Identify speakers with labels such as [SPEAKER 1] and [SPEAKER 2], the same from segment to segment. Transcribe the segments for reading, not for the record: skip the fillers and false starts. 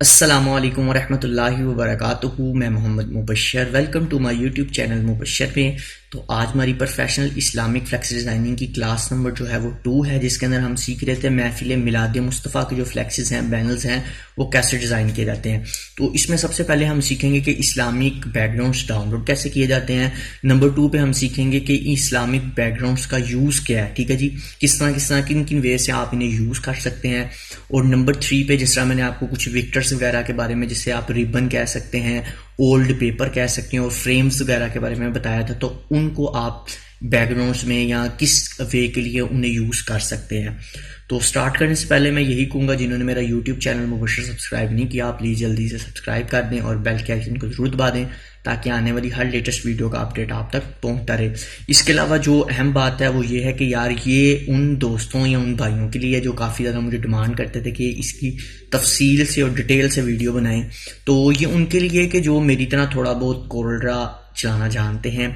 [SPEAKER 1] अस्सलामुअलैकुम वरहमतुल्लाहि वबरकातुहू। मैं Mohammad Mubashar, welcome to my YouTube channel Mubashar में। तो आज हमारी प्रोफेशनल इस्लामिक फ्लेक्स डिज़ाइनिंग की क्लास नंबर जो है वो 2 है, जिसके अंदर हम सीख रहे थे महफिल मिलाद मुस्तफ़ा के जो फ्लेक्सेस हैं, बैनर्स हैं, वो कैसे डिज़ाइन किए जाते हैं। तो इसमें सबसे पहले हम सीखेंगे कि इस्लामिक बैकग्राउंड्स डाउनलोड कैसे किए जाते हैं। नंबर 2 पे हम सीखेंगे कि इस्लामिक बैकग्राउंड्स का यूज़ क्या है, ठीक है जी, किस तरह किन किन वे से आप इन्हें यूज़ कर सकते हैं। और नंबर 3 पे जिस तरह मैंने आपको कुछ विक्टर्स वगैरह के बारे में, जिससे आप रिबन कह सकते हैं, ओल्ड पेपर कह सकते हैं, और फ्रेम्स वगैरह के बारे में बताया था, तो उनको आप बैकग्राउंड्स में या किस वे के लिए उन्हें यूज़ कर सकते हैं। तो स्टार्ट करने से पहले मैं यही कहूँगा, जिन्होंने मेरा यूट्यूब चैनल मुबशर सब्सक्राइब नहीं किया, प्लीज़ जल्दी से सब्सक्राइब कर दें और बेल के आइकन को ज़रूर दबा दें, ताकि आने वाली हर लेटेस्ट वीडियो का अपडेट आप तक पहुंचता रहे। इसके अलावा जो अहम बात है वो ये है कि यार, ये उन दोस्तों या उन भाइयों के लिए जो काफ़ी ज़्यादा मुझे डिमांड करते थे कि इसकी तफसील से और डिटेल से वीडियो बनाएं। तो ये उनके लिए कि जो मेरी तरह थोड़ा बहुत कोरलड्रा चलाना जानते हैं।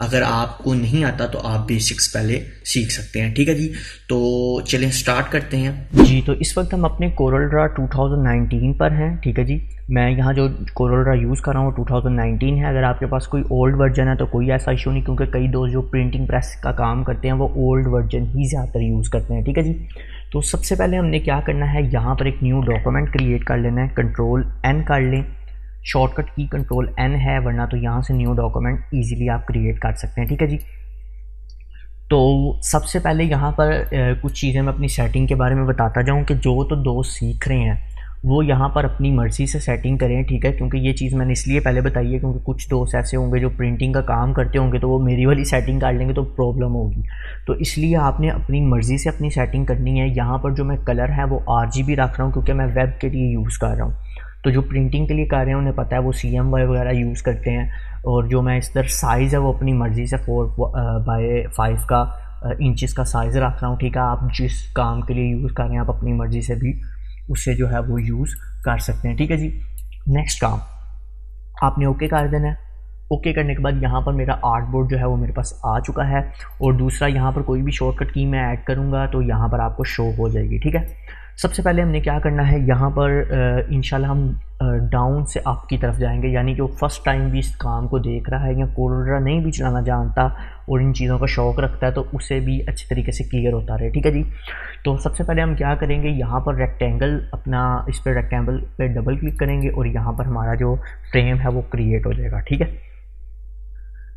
[SPEAKER 1] अगर आपको नहीं आता तो आप बेसिक्स पहले सीख सकते हैं, ठीक है जी। तो चलें स्टार्ट करते हैं जी। तो इस वक्त हम अपने कोरलड्रा 2019 पर हैं, ठीक है जी। मैं यहाँ जो कोरलड्रा यूज़ कर रहा हूँ 2019 है। अगर आपके पास कोई ओल्ड वर्जन है तो कोई ऐसा इशू नहीं, क्योंकि कई दोस्त जो प्रिंटिंग प्रेस का काम करते हैं वो ओल्ड वर्जन ही ज़्यादातर यूज़ करते हैं, ठीक है जी। तो सबसे पहले हमने क्या करना है, यहाँ पर एक न्यू डॉक्यूमेंट क्रिएट कर लेना है। Ctrl+N कर लें, शॉर्टकट की Ctrl+N है, वरना तो यहाँ से न्यू डॉक्यूमेंट इजीली आप क्रिएट कर सकते हैं, ठीक है जी। तो सबसे पहले यहाँ पर कुछ चीज़ें मैं अपनी सेटिंग के बारे में बताता जाऊँ कि जो तो दोस्त सीख रहे हैं वो यहाँ पर अपनी मर्ज़ी से सेटिंग करें, ठीक है। क्योंकि ये चीज़ मैंने इसलिए पहले बताई है क्योंकि कुछ दोस्त ऐसे होंगे जो प्रिंटिंग का काम करते होंगे, तो वो मेरी वाली सेटिंग कर लेंगे तो प्रॉब्लम होगी। तो इसलिए आपने अपनी मर्ज़ी से अपनी सेटिंग करनी है। यहाँ पर जो मैं कलर है वो RGB रख रहा हूँ, क्योंकि मैं वेब के लिए यूज़ कर रहा हूँ। तो जो प्रिंटिंग के लिए कर रहे हैं उन्हें पता है, वो CMY वगैरह यूज़ करते हैं। और जो मैं इस तरह साइज़ है वो अपनी मर्ज़ी से 4x5 का इंचज़ का साइज़ रख रहा हूँ, ठीक है। आप जिस काम के लिए यूज़ कर रहे हैं आप अपनी मर्ज़ी से भी उससे जो है वो यूज़ कर सकते हैं, ठीक है जी। नेक्स्ट काम आपने ओके कर देना है। ओके करने के बाद यहाँ पर मेरा आर्ट बोर्ड जो है वो मेरे पास आ चुका है। और दूसरा, यहाँ पर कोई भी शॉर्टकट की मैं ऐड करूँगा तो यहाँ पर आपको शो हो जाएगी, ठीक है। सबसे पहले हमने क्या करना है, यहाँ पर इंशाल्लाह हम डाउन से अप की तरफ जाएंगे। यानी जो फर्स्ट टाइम भी इस काम को देख रहा है या कोरलड्रा नहीं भी चलाना जानता और इन चीज़ों का शौक़ रखता है, तो उसे भी अच्छे तरीके से क्लियर होता रहे, ठीक है जी। तो सबसे पहले हम क्या करेंगे, यहाँ पर रेक्टेंगल अपना, इस पर रेक्टेंगल पे डबल क्लिक करेंगे और यहाँ पर हमारा जो फ्रेम है वो क्रिएट हो जाएगा, ठीक है।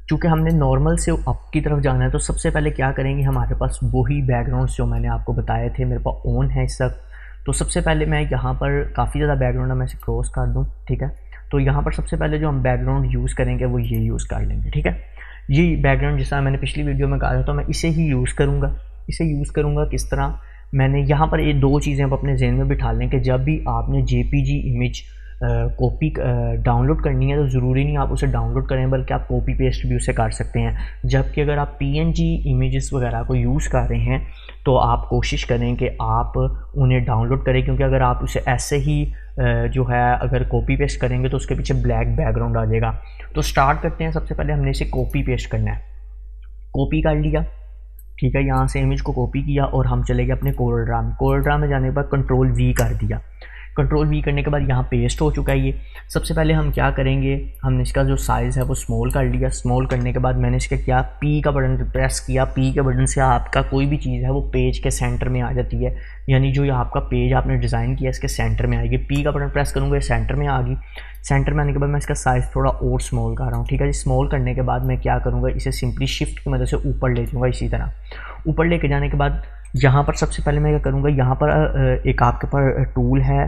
[SPEAKER 1] चूँकि हमने नॉर्मल से अप की तरफ जाना है, तो सबसे पहले क्या करेंगे, हमारे पास वही बैकग्राउंड्स जो मैंने आपको बताए थे मेरे पास ऑन है इस वक्त। तो सबसे पहले मैं यहाँ पर काफ़ी ज़्यादा बैकग्राउंड मैं इसे क्रॉस कर दूँ, ठीक है। तो यहाँ पर सबसे पहले जो हम बैकग्राउंड यूज़ करेंगे वो ये यूज़ कर लेंगे, ठीक है। ये बैकग्राउंड जैसा मैंने पिछली वीडियो में कहा था, तो मैं इसे ही यूज़ करूँगा। इसे यूज़ करूँगा किस तरह, मैंने यहाँ पर ये दो चीज़ें आप अपने जहन में बिठा लें कि जब भी आपने JPG इमेज कॉपी डाउनलोड करनी है तो ज़रूरी नहीं आप उसे डाउनलोड करें, बल्कि आप कॉपी पेस्ट भी उसे कर सकते हैं। जबकि अगर आप PNG इमेजेस वगैरह को यूज़ कर रहे हैं तो आप कोशिश करें कि आप उन्हें डाउनलोड करें, क्योंकि अगर आप उसे ऐसे ही जो है अगर कॉपी पेस्ट करेंगे तो उसके पीछे ब्लैक बैकग्राउंड आ जाएगा। तो स्टार्ट करते हैं। सबसे पहले हमने इसे कॉपी पेस्ट करना है। कॉपी कर लिया, ठीक है, यहाँ से इमेज को कॉपी किया और हम चले गए अपने कोरलड्रा में। कोरलड्रा में जाने के बाद Ctrl+V कर दिया। Ctrl+V करने के बाद यहाँ पेस्ट हो चुका है ये। सबसे पहले हम क्या करेंगे, हमने इसका जो साइज़ है वो स्मॉल कर लिया। स्मॉल करने के बाद मैंने इसका क्या, P का बटन प्रेस किया। P के बटन से आपका कोई भी चीज़ है वो पेज के सेंटर में आ जाती है, यानी जो आपका पेज आपने डिज़ाइन किया इसके सेंटर में आएगी। P का बटन प्रेस करूँगा, सेंटर में आ गई। सेंटर में आने के बाद मैं इसका साइज़ थोड़ा और स्मॉल कर रहा हूँ, ठीक है जी। स्मॉल करने के बाद मैं क्या करूँगा, इसे सिंपली शिफ्ट की मदद से ऊपर ले जाऊँगा। इसी तरह ऊपर लेके जाने के बाद यहाँ पर सबसे पहले मैं क्या करूँगा, यहाँ पर एक आपके पास टूल है,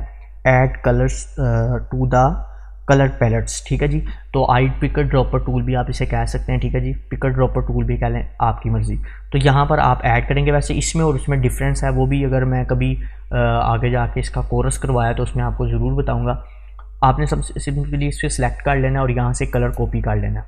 [SPEAKER 1] add colours to the colour palettes, ठीक है जी। तो पिकर ड्रॉपर टूल भी आप इसे कह सकते हैं, ठीक है जी। पिकर ड्रॉपर टूल भी कह लें, आपकी मर्ज़ी। तो यहाँ पर आप ऐड करेंगे। वैसे इसमें और उसमें डिफरेंस है, वो भी अगर मैं कभी आगे जाके इसका कोर्स करवाया तो उसमें आपको ज़रूर बताऊँगा। आपने सबसे सिंपली इस पर सेलेक्ट कर लेना और यहाँ से कलर कॉपी कर लेना।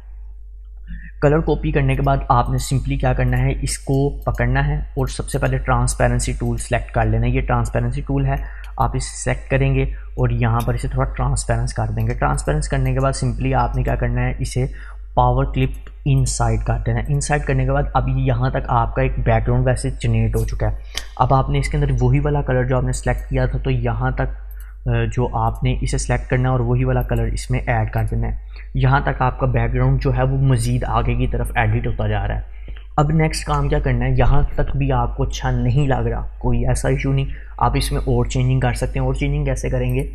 [SPEAKER 1] कलर कॉपी करने के बाद आपने सिंपली क्या करना है, इसको पकड़ना है और सबसे पहले ट्रांसपेरेंसी टूल सेलेक्ट कर लेना है। ये ट्रांसपेरेंसी टूल है, आप इसे सेलेक्ट करेंगे और यहाँ पर इसे थोड़ा ट्रांसपेरेंस कर देंगे। ट्रांसपेरेंस करने के बाद सिंपली आपने क्या करना है, इसे पावर क्लिप इनसाइड कर देना है। इनसाइड करने के बाद अब यहाँ तक आपका एक बैकग्राउंड वैसे जनरेट हो चुका है। अब आपने इसके अंदर वही वाला कलर जो आपने सेलेक्ट किया था, तो यहाँ तक जो आपने इसे सेलेक्ट करना है और वही वाला कलर इसमें ऐड कर देना है। यहाँ तक आपका बैकग्राउंड जो है वो मज़ीद आगे की तरफ एडिट होता जा रहा है। अब नेक्स्ट काम क्या करना है, यहाँ तक भी आपको अच्छा नहीं लग रहा, कोई ऐसा इशू नहीं, आप इसमें और चेंजिंग कर सकते हैं। और चेंजिंग कैसे करेंगे,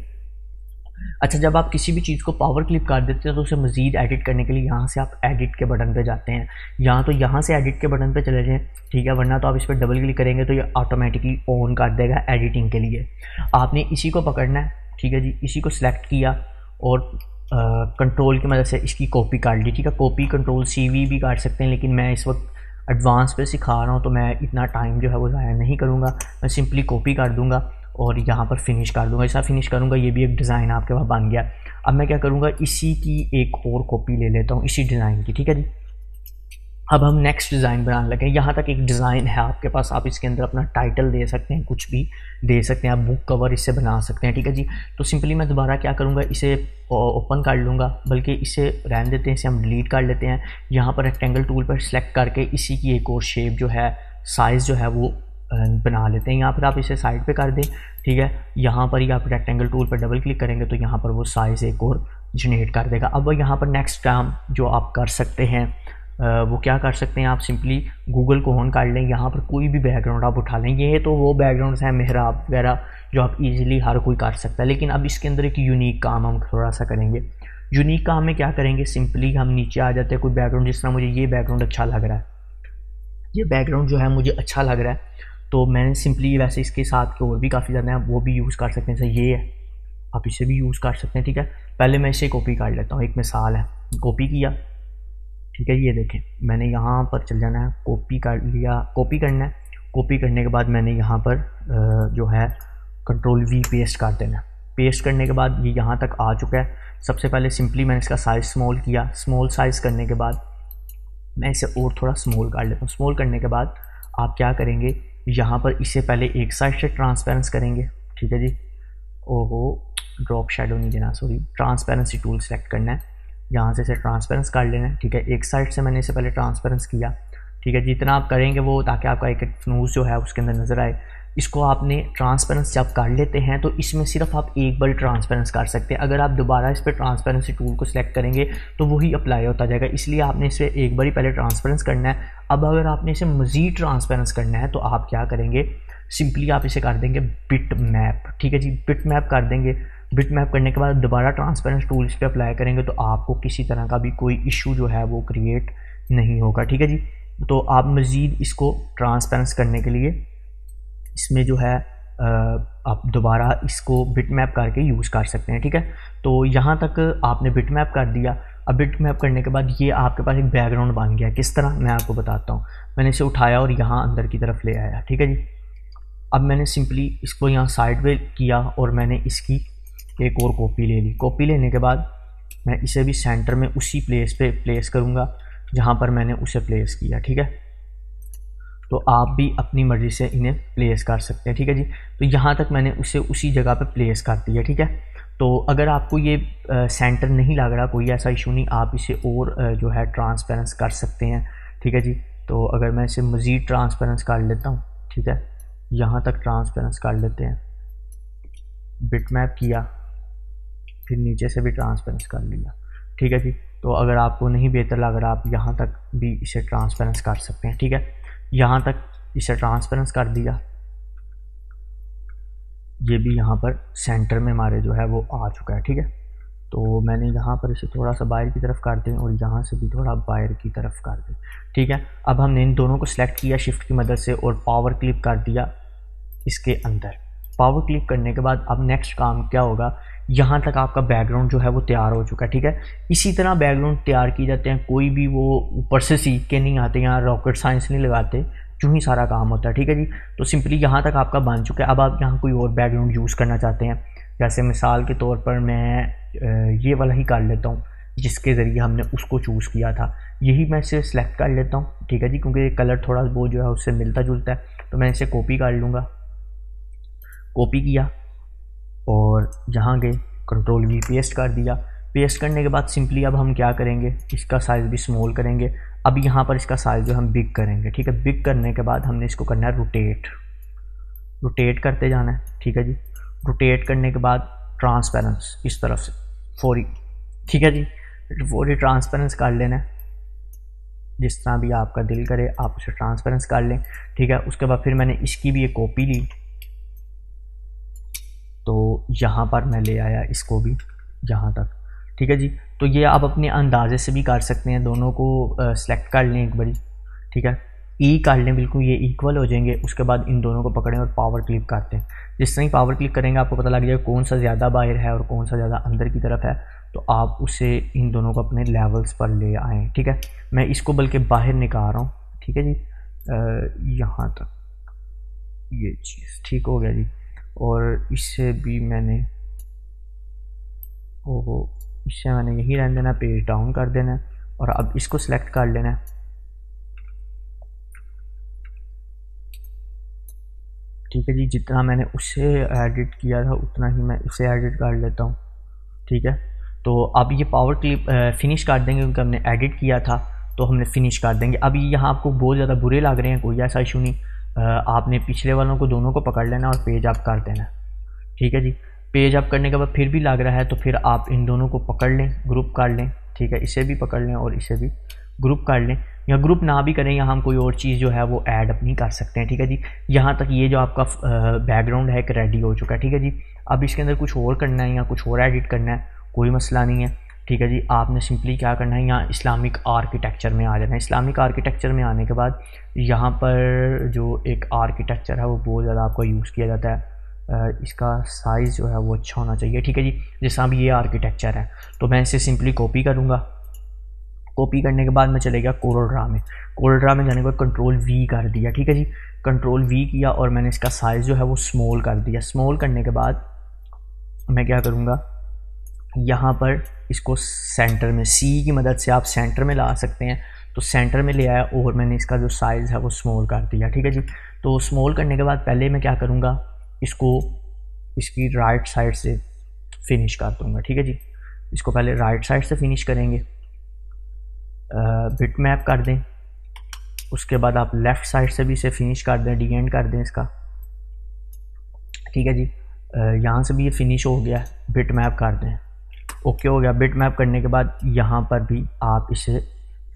[SPEAKER 1] अच्छा जब आप किसी भी चीज़ को पावर क्लिप कर देते हैं तो उसे मज़ीद एडिट करने के लिए यहाँ से आप एडिट के बटन पे जाते हैं, तो यहाँ से एडिट के बटन पे चले जाएं, ठीक है, वरना तो आप इस पर डबल क्लिक करेंगे तो ये ऑटोमेटिकली ऑन कर देगा एडिटिंग के लिए। आपने इसी को पकड़ना है, ठीक है जी, इसी को सिलेक्ट किया और कंट्रोल की मदद से इसकी कॉपी कर ली, ठीक है। कॉपी कंट्रोल CV भी कर सकते हैं, लेकिन मैं इस वक्त एडवांस पे सिखा रहा हूँ तो मैं इतना टाइम जो है वो ज़ाया नहीं करूँगा, मैं सिंपली कॉपी कर दूँगा और यहाँ पर फिनिश कर दूंगा। ऐसा फिनिश करूँगा, ये भी एक डिज़ाइन आपके पास बन गया। अब मैं क्या करूँगा, इसी की एक और कॉपी ले लेता हूँ इसी डिज़ाइन की, ठीक है जी। अब हम नेक्स्ट डिज़ाइन बनाने लगे। यहाँ तक एक डिज़ाइन है आपके पास, आप इसके अंदर अपना टाइटल दे सकते हैं, कुछ भी दे सकते हैं, आप बुक कवर इससे बना सकते हैं, ठीक है जी। तो सिंपली मैं दोबारा क्या करूँगा, इसे ओपन कर लूँगा, बल्कि इसे रहने देते हैं, इसे हम डिलीट कर लेते हैं। यहाँ पर रेक्टेंगल टूल पर सिलेक्ट करके इसी की एक और शेप जो है, साइज़ जो है वो बना लेते हैं। यहाँ पर आप इसे साइड पे कर दें, ठीक है। यहाँ पर ही आप रेक्टेंगल टूल पर डबल क्लिक करेंगे तो यहाँ पर वो साइज़ एक और जनरेट कर देगा। अब यहाँ पर नेक्स्ट काम जो आप कर सकते हैं वो क्या कर सकते हैं, आप सिंपली गूगल को ऑन कर लें, यहाँ पर कोई भी बैकग्राउंड आप उठा लें। ये तो वो बैकग्राउंड्स हैं मेहराब वगैरह जो आप इजीली हर कोई कर सकता है, लेकिन अब इसके अंदर एक यूनिक काम हम थोड़ा सा करेंगे। यूनिक काम में क्या करेंगे, सिंपली हम नीचे आ जाते हैं, कोई बैकग्राउंड, जिस तरह मुझे ये बैकग्राउंड अच्छा लग रहा है, ये बैकग्राउंड जो है मुझे अच्छा लग रहा है, तो मैंने सिंपली, वैसे इसके साथ के और भी काफ़ी ज़्यादा हैं, वो भी यूज़ कर सकते हैं, जैसे ये है, आप इसे भी यूज़ कर सकते हैं, ठीक है। पहले मैं इसे कॉपी कर लेता हूँ, एक मिसाल है, कॉपी किया, ठीक है। ये देखें, मैंने यहाँ पर चल जाना है, कॉपी कर लिया, कॉपी करना है। कॉपी करने के बाद मैंने यहाँ पर जो है कंट्रोल V पेस्ट कर देना है। पेस्ट करने के बाद ये यहाँ तक आ चुका है। सबसे पहले सिंपली मैंने इसका साइज़ स्मॉल किया, स्मॉल साइज़ करने के बाद मैं इसे और थोड़ा स्मॉल कर लेता हूँ। स्मॉल करने के बाद आप क्या करेंगे, यहाँ पर इसे पहले एक साइड से ट्रांसपेरेंस करेंगे, ठीक है जी। ओहो, ड्रॉप शेडो नहीं देना, सॉरी, ट्रांसपेरेंसी टूल सेलेक्ट करना है, यहाँ से इसे ट्रांसपेरेंस कर लेना है, ठीक है। एक साइड से मैंने इसे पहले ट्रांसपेरेंस किया, ठीक है। जितना आप करेंगे वो, ताकि आपका एक फ्नूज जो है उसके अंदर नज़र आए। इसको आपने ट्रांसपेरेंस जब कर लेते हैं तो इसमें सिर्फ आप एक बार ट्रांसपेरेंस कर सकते हैं। अगर आप दोबारा इस पर ट्रांसपेरेंसी टूल को सिलेक्ट करेंगे तो वही अप्लाई होता जाएगा, इसलिए आपने इसे एक बार ही पहले ट्रांसपेरेंस करना है। अब अगर आपने इसे मज़ीद ट्रांसपेरेंस करना है तो आप क्या करेंगे, सिंपली आप इसे कर देंगे बिट मैप, ठीक है जी। बिट मैप कर देंगे। बिट मैप करने के बाद दोबारा ट्रांसपेरेंस टूल इस पर अप्लाई करेंगे तो आपको किसी तरह का भी कोई इशू जो है वो क्रिएट नहीं होगा, ठीक है जी। तो आप मज़ीद इसको ट्रांसपेरेंस करने के लिए इसमें जो है आप दोबारा इसको बिट मैप करके यूज़ कर सकते हैं, ठीक है। तो यहाँ तक आपने बिट मैप कर दिया। अब बिट मैप करने के बाद ये आपके पास एक बैकग्राउंड बन गया। किस तरह, मैं आपको बताता हूँ। मैंने इसे उठाया और यहाँ अंदर की तरफ ले आया, ठीक है जी। अब मैंने सिंपली इसको यहाँ साइड पे किया और मैंने इसकी एक और कॉपी ले ली। कॉपी लेने के बाद मैं इसे भी सेंटर में उसी प्लेस पे प्लेस करूँगा जहाँ पर मैंने उसे प्लेस किया, ठीक है। तो आप भी अपनी मर्ज़ी से इन्हें प्लेस कर सकते हैं, ठीक है जी। तो यहाँ तक मैंने उसे उसी जगह पे प्लेस कर दिया, ठीक है। तो अगर आपको ये सेंटर नहीं लग रहा, कोई ऐसा इशू नहीं, आप इसे और जो है ट्रांसपेरेंस कर सकते हैं, ठीक है जी। तो अगर मैं इसे मज़ीद ट्रांसपेरेंस कर लेता हूँ, ठीक है, यहाँ तक ट्रांसपेरेंस कर लेते हैं, बिट मैप किया, फिर नीचे से भी ट्रांसपेरेंस कर लिया, ठीक है जी। तो अगर आपको नहीं बेहतर लग रहा, आप यहाँ तक भी इसे ट्रांसपेरेंस कर सकते हैं, ठीक है। यहाँ तक इसे ट्रांसपेरेंस कर दिया, ये भी यहाँ पर सेंटर में हमारे जो है वो आ चुका है, ठीक है। तो मैंने यहाँ पर इसे थोड़ा सा बाहर की तरफ कर दें और यहाँ से भी थोड़ा बाहर की तरफ कर दें, ठीक है। अब हमने इन दोनों को सिलेक्ट किया शिफ्ट की मदद से और पावर क्लिक कर दिया इसके अंदर। पावर क्लिक करने के बाद अब नेक्स्ट काम क्या होगा, यहाँ तक आपका बैकग्राउंड जो है वो तैयार हो चुका है, ठीक है। इसी तरह बैकग्राउंड तैयार किए जाते हैं, कोई भी वो ऊपर से सीख के नहीं आते, यहाँ रॉकेट साइंस नहीं लगाते, जो ही सारा काम होता है, ठीक है जी। तो सिंपली यहाँ तक आपका बन चुका है। अब आप यहाँ कोई और बैकग्राउंड यूज़ करना चाहते हैं, जैसे मिसाल के तौर पर मैं ये वाला ही कर लेता हूँ जिसके ज़रिए हमने उसको चूज़ किया था, यही मैं इसे सेलेक्ट कर लेता हूँ, ठीक है जी, क्योंकि ये कलर थोड़ा वो जो है उससे मिलता जुलता है। तो मैं इसे कॉपी कर लूँगा, कॉपी किया और जहाँ गए कंट्रोल V पेस्ट कर दिया। पेस्ट करने के बाद सिंपली अब हम क्या करेंगे, इसका साइज़ भी स्मॉल करेंगे। अब यहाँ पर इसका साइज़ जो हम बिग करेंगे, ठीक है। बिग करने के बाद हमने इसको करना है रोटेट, रोटेट करते जाना है, ठीक है जी। रोटेट करने के बाद ट्रांसपेरेंस इस तरफ से फौरी, ठीक है जी, फौरी ट्रांसपेरेंस कर लेना है, जिस तरह भी आपका दिल करे आप उसे ट्रांसपेरेंस कर लें, ठीक है। उसके बाद फिर मैंने इसकी भी एक कॉपी ली, तो यहाँ पर मैं ले आया इसको भी यहाँ तक, ठीक है जी। तो ये आप अपने अंदाजे से भी कर सकते हैं, दोनों को सेलेक्ट कर लें एक बारी, ठीक है, ई कर लें, बिल्कुल ये इक्वल हो जाएंगे। उसके बाद इन दोनों को पकड़ें और पावर क्लिक करते हैं। जिस तरह ही पावर क्लिक करेंगे आपको पता लग जाएगा कौन सा ज़्यादा बाहर है और कौन सा ज़्यादा अंदर की तरफ है, तो आप उसे इन दोनों को अपने लेवल्स पर ले आएँ, ठीक है। मैं इसको बल्कि बाहर निकाल रहा हूँ, ठीक है जी, यहाँ तक ये चीज़ ठीक हो गया जी। और इससे भी मैंने इससे मैंने यही रहने देना, पेज डाउन कर देना है और अब इसको सिलेक्ट कर लेना है, ठीक है जी। जितना मैंने उससे एडिट किया था उतना ही मैं इसे एडिट कर लेता हूँ, ठीक है। तो अब ये पावर क्लिप फिनिश कर देंगे, क्योंकि हमने एडिट किया था तो हमने फिनिश कर देंगे। अब यहाँ आपको बहुत ज़्यादा बुरे लग रहे हैं, कोई ऐसा इशू नहीं, आपने पिछले वालों को दोनों को पकड़ लेना और पेज अप कर देना, ठीक है जी। पेज अप करने के बाद फिर भी लग रहा है तो फिर आप इन दोनों को पकड़ लें, ग्रुप कर लें, ठीक है, इसे भी पकड़ लें और इसे भी ग्रुप कर लें, या ग्रुप ना भी करें, यहाँ हम कोई और चीज़ जो है वो ऐड अपनी कर सकते हैं, ठीक है जी। यहाँ तक ये जो आपका बैकग्राउंड है एक रेडी हो चुका है, ठीक है जी। अब इसके अंदर कुछ और करना है या कुछ और एडिट करना है, कोई मसला नहीं है, ठीक है जी। आपने सिंपली क्या करना है, यहाँ इस्लामिक आर्किटेक्चर में आ जाना है। इस्लामिक आर्किटेक्चर में आने के बाद यहाँ पर जो एक आर्किटेक्चर है वो बहुत ज़्यादा आपका यूज़ किया जाता है, इसका साइज़ जो है वो अच्छा होना चाहिए, ठीक है जी। जैसा भी ये आर्किटेक्चर है तो मैं इसे सिंपली कॉपी करूँगा। कॉपी करने के बाद मैं चले गया कोरल ड्रा में। कोरल ड्रा में जाने के बाद कंट्रोल वी कर दिया, ठीक है जी, कंट्रोल वी किया और मैंने इसका साइज़ जो है वो स्मॉल कर दिया। स्मॉल करने के बाद मैं क्या करूँगा, यहाँ पर इसको सेंटर में, सी की मदद से आप सेंटर में ला सकते हैं, तो सेंटर में ले आया और मैंने इसका जो साइज़ है वो स्मॉल कर दिया, ठीक है जी। तो स्मॉल करने के बाद पहले मैं क्या करूँगा, इसको इसकी राइट साइड से फिनिश कर दूँगा, ठीक है जी। इसको पहले राइट साइड से फिनिश करेंगे, बिट मैप कर दें, उसके बाद आप लेफ़्ट साइड से भी इसे फिनिश कर दें, डी एंड कर दें इसका, ठीक है जी। यहाँ से भी ये फिनिश हो गया, बिट मैप कर दें, ओके हो गया। बिट मैप करने के बाद यहाँ पर भी आप इसे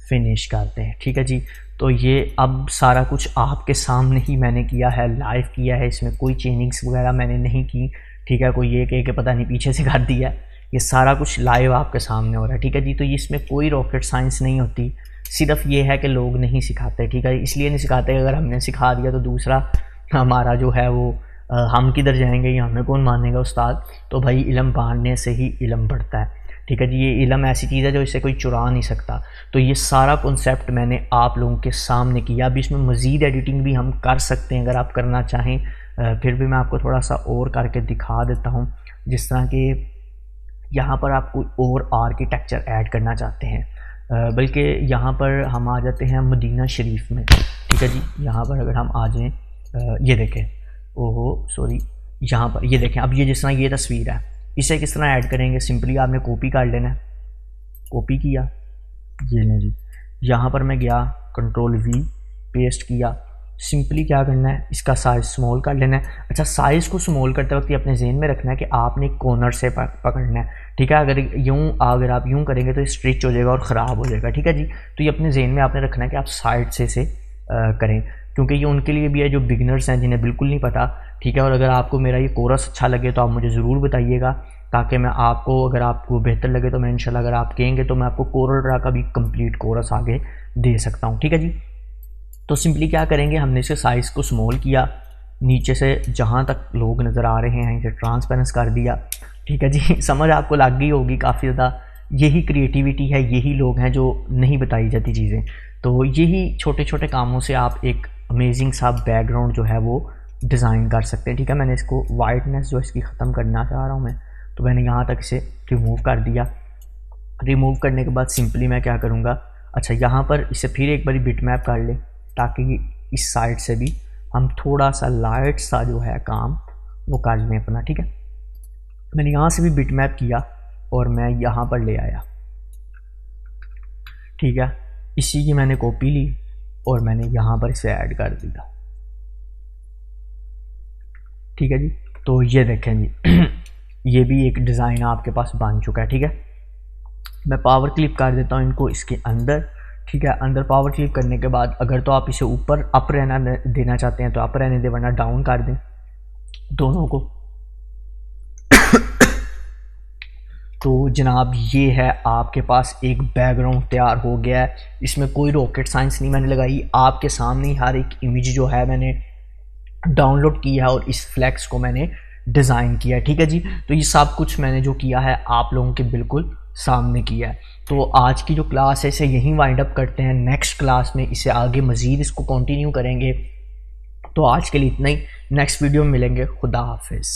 [SPEAKER 1] फिनिश करते हैं, ठीक है जी। तो ये अब सारा कुछ आपके सामने ही मैंने किया है, लाइव किया है, इसमें कोई चेंजिंग्स वगैरह मैंने नहीं की, ठीक है। कोई ये कह के पता नहीं पीछे से कर दिया, ये सारा कुछ लाइव आपके सामने हो रहा है, ठीक है जी। तो इसमें कोई रॉकेट साइंस नहीं होती, सिर्फ ये है कि लोग नहीं सिखाते, ठीक है। इसलिए नहीं सिखाते, अगर हमने सिखा दिया तो दूसरा हमारा जो है वो हम किधर जाएंगे, या हमें कौन मानेगा उस्ताद। तो भाई इल्म पढ़ने से ही इल्म बढ़ता है, ठीक है जी। ये इल्म ऐसी चीज़ है जो इसे कोई चुरा नहीं सकता। तो ये सारा कॉन्सेप्ट मैंने आप लोगों के सामने किया। अब इसमें मज़ीद एडिटिंग भी हम कर सकते हैं अगर आप करना चाहें, फिर भी मैं आपको थोड़ा सा और करके दिखा देता हूँ। जिस तरह के यहाँ पर आप कोई और आर्किटेक्चर ऐड करना चाहते हैं, बल्कि यहाँ पर हम आ जाते हैं मदीना शरीफ में, ठीक है जी। यहाँ पर अगर हम आ जाएँ, ये देखें, ओहो सॉरी, यहाँ पर ये देखें, अब ये जिस तरह ये तस्वीर है, इसे किस तरह ऐड करेंगे, सिंपली आपने कॉपी कर लेना है, कॉपी किया, ये लें जी, यहाँ पर मैं गया, कंट्रोल वी, पेस्ट किया। सिंपली क्या करना है, इसका साइज़ स्मॉल कर लेना है। अच्छा, साइज़ को स्मॉल करते वक्त ये अपने जहन में रखना है कि आपने कॉर्नर से पकड़ना है, ठीक है। अगर आप यूँ करेंगे तो ये स्ट्रेच हो जाएगा और ख़राब हो जाएगा, ठीक है जी। तो ये अपने जहन में आपने रखना है कि आप साइड से इसे करें, क्योंकि ये उनके लिए भी है जो बिगनर्स हैं, जिन्हें बिल्कुल नहीं पता, ठीक है। और अगर आपको मेरा ये कोरस अच्छा लगे तो आप मुझे ज़रूर बताइएगा, ताकि मैं आपको, अगर आपको बेहतर लगे तो मैं इंशाल्लाह, अगर आप कहेंगे तो मैं आपको कोरल ड्रा का भी कंप्लीट कोरस आगे दे सकता हूँ, ठीक है जी। तो सिंपली क्या करेंगे, हमने इसे साइज़ को स्मॉल किया, नीचे से जहाँ तक लोग नज़र आ रहे हैं इसे ट्रांसपेरेंस कर दिया, ठीक है जी। समझ आपको लग गई होगी काफ़ी ज़्यादा। यही क्रिएटिविटी है, यही लोग हैं जो नहीं बताई जाती चीज़ें। तो यही छोटे छोटे कामों से आप एक अमेजिंग सा बैकग्राउंड जो है वो डिज़ाइन कर सकते हैं, ठीक है। मैंने इसको वाइटनेस जो इसकी ख़त्म करना चाह रहा हूँ मैं, तो मैंने यहाँ तक इसे रिमूव कर दिया। रिमूव करने के बाद सिंपली मैं क्या करूँगा, अच्छा यहाँ पर इसे फिर एक बारी बिट मैप कर ले, ताकि इस साइड से भी हम थोड़ा सा लाइट सा जो है काम वो कर लें अपना, ठीक है। मैंने यहाँ से भी बिट मैप किया और मैं यहाँ पर ले आया, ठीक है। इसी की मैंने कॉपी ली और मैंने यहाँ पर इसे ऐड कर दिया, ठीक है जी। तो ये देखें जी, ये भी एक डिज़ाइन आपके पास बन चुका है। ठीक है, मैं पावर क्लिप कर देता हूँ इनको इसके अंदर। ठीक है, अंदर पावर क्लिप करने के बाद अगर तो आप इसे ऊपर अप रहना देना चाहते हैं तो अप रहने दें, वरना डाउन कर दें दोनों को। तो जनाब ये है आपके पास एक बैकग्राउंड तैयार हो गया है। इसमें कोई रॉकेट साइंस नहीं मैंने लगाई, आपके सामने ही हर एक इमेज जो है मैंने डाउनलोड किया है और इस फ्लैक्स को मैंने डिज़ाइन किया है। ठीक है जी, तो ये सब कुछ मैंने जो किया है आप लोगों के बिल्कुल सामने किया है। तो आज की जो क्लास है इसे यहीं वाइंड अप करते हैं, नेक्स्ट क्लास में इसे आगे मज़ीद इसको कंटिन्यू करेंगे। तो आज के लिए इतना ही, नेक्स्ट वीडियो में मिलेंगे। खुदा हाफिज़।